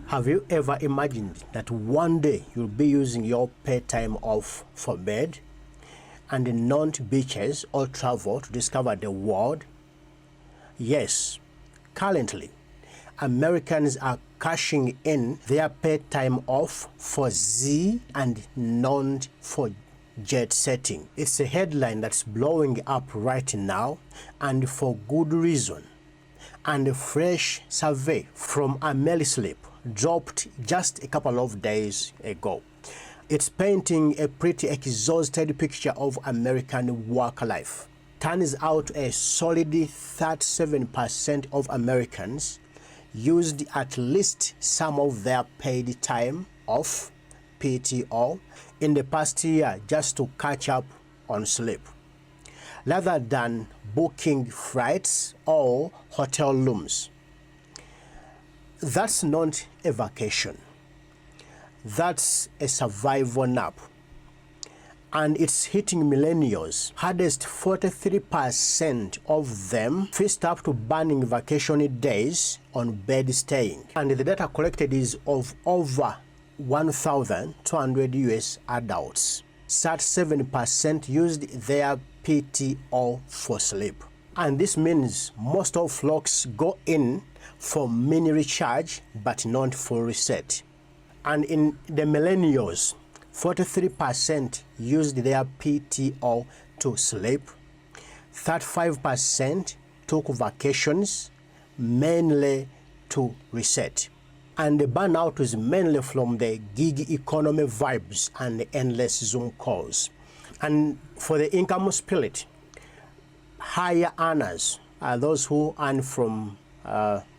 Have you ever imagined that one day you'll be using your paid time off for bed and not beaches or travel to discover the world? Yes, currently, Americans are cashing in their paid time off for Z and not for jet setting. It's a headline that's blowing up right now, and for good reason. And a fresh survey from AmeriSleep dropped just a couple of days ago. It's painting a pretty exhausted picture of American work life. Turns out a solid 37% of Americans used at least some of their paid time off, PTO, in the past year just to catch up on sleep, rather than booking flights or hotel rooms. That's not a vacation. That's a survival nap. And it's hitting millennials. Hardest 43% of them faced up to burning vacation days on bed staying. And the data collected is of over 1,200 US adults. 37% used their PTO for sleep. And this means most of folks go in for mini recharge but not for reset. And in the millennials, 43% used their PTO to sleep, 35% took vacations, mainly to reset. And the burnout is mainly from the gig economy vibes and the endless Zoom calls. And for the income split, higher earners are those who earn from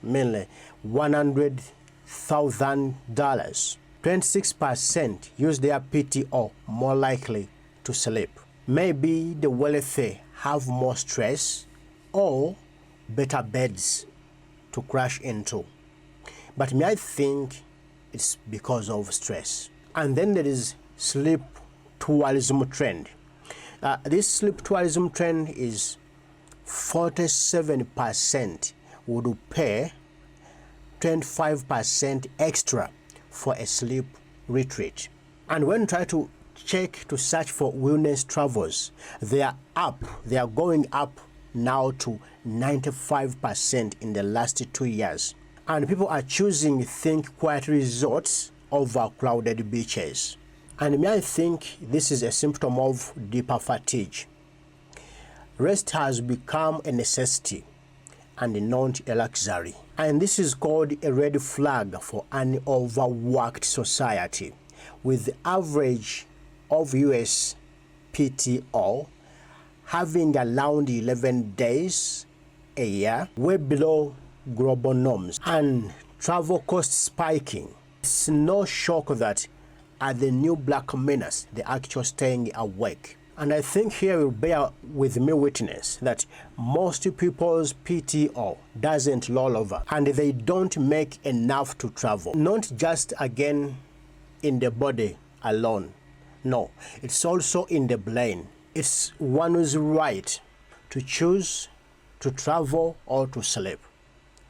mainly $100,000. 26% use their PTO more likely to sleep. Maybe the wealthy have more stress or better beds to crash into. But I think it's because of stress. And then there is sleep tourism trend. This sleep tourism trend is 47% would pay 25% extra for a sleep retreat. And when you try to check to search for wellness travels, they are going up now to 95% in the last 2 years. And people are choosing think quiet resorts over crowded beaches. And I think this is a symptom of deeper fatigue. Rest has become a necessity and not a luxury. And this is called a red flag for an overworked society, with the average of US PTO having around 11 days a year, way below global norms, and travel costs spiking. It's no shock that at the new black menace, the actual staying awake. And I think here will bear with me witness that most people's PTO doesn't roll over and they don't make enough to travel. Not just again in the body alone. No, it's also in the brain. It's one's right to choose to travel or to sleep.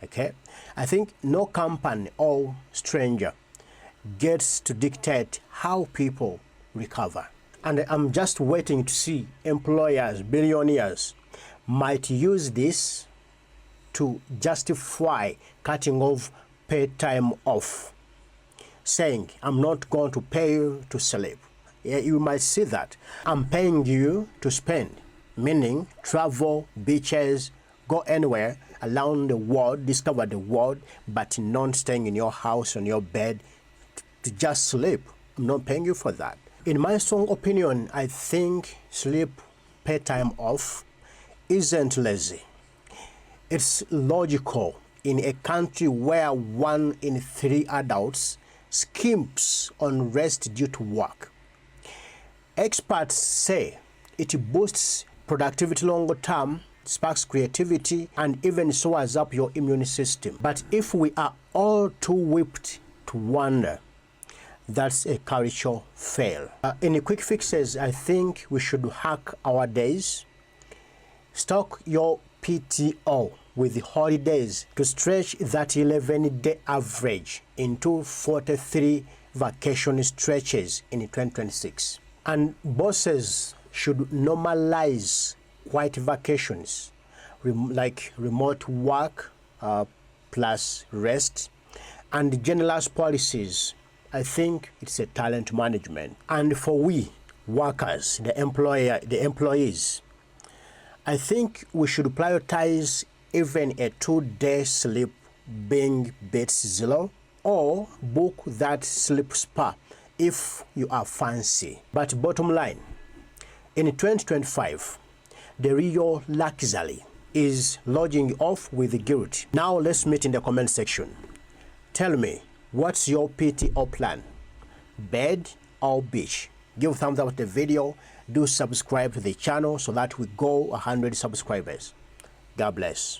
Okay? I think no company or stranger gets to dictate how people recover. And I'm just waiting to see employers, billionaires might use this to justify cutting off paid time off, saying, I'm not going to pay you to sleep. Yeah, you might see that. I'm paying you to spend, meaning travel, beaches, go anywhere around the world, discover the world, but not staying in your house, on your bed, to just sleep. I'm not paying you for that. In my strong opinion, I think sleep paid time off isn't lazy. It's logical in a country where 1 in 3 adults skimps on rest due to work. Experts say it boosts productivity longer term, sparks creativity, and even sours up your immune system. But if we are all too whipped to wonder, that's a cultural fail. In quick fixes, I think we should hack our days. Stock your PTO with the holidays to stretch that 11-day average into 43 vacation stretches in 2026. And bosses should normalize quiet vacations like remote work plus rest and generous policies. I think it's a talent management. And for we workers, the employees, I think we should prioritize even a 2-day sleep being beats zero, or book that sleep spa if you are fancy. But bottom line, in 2025, the real luxury is lodging off with guilt. Now let's meet in the comment section. Tell me, what's your PTO plan? Bed or beach? Give a thumbs up to the video. Do subscribe to the channel so that we go 100 subscribers. God bless.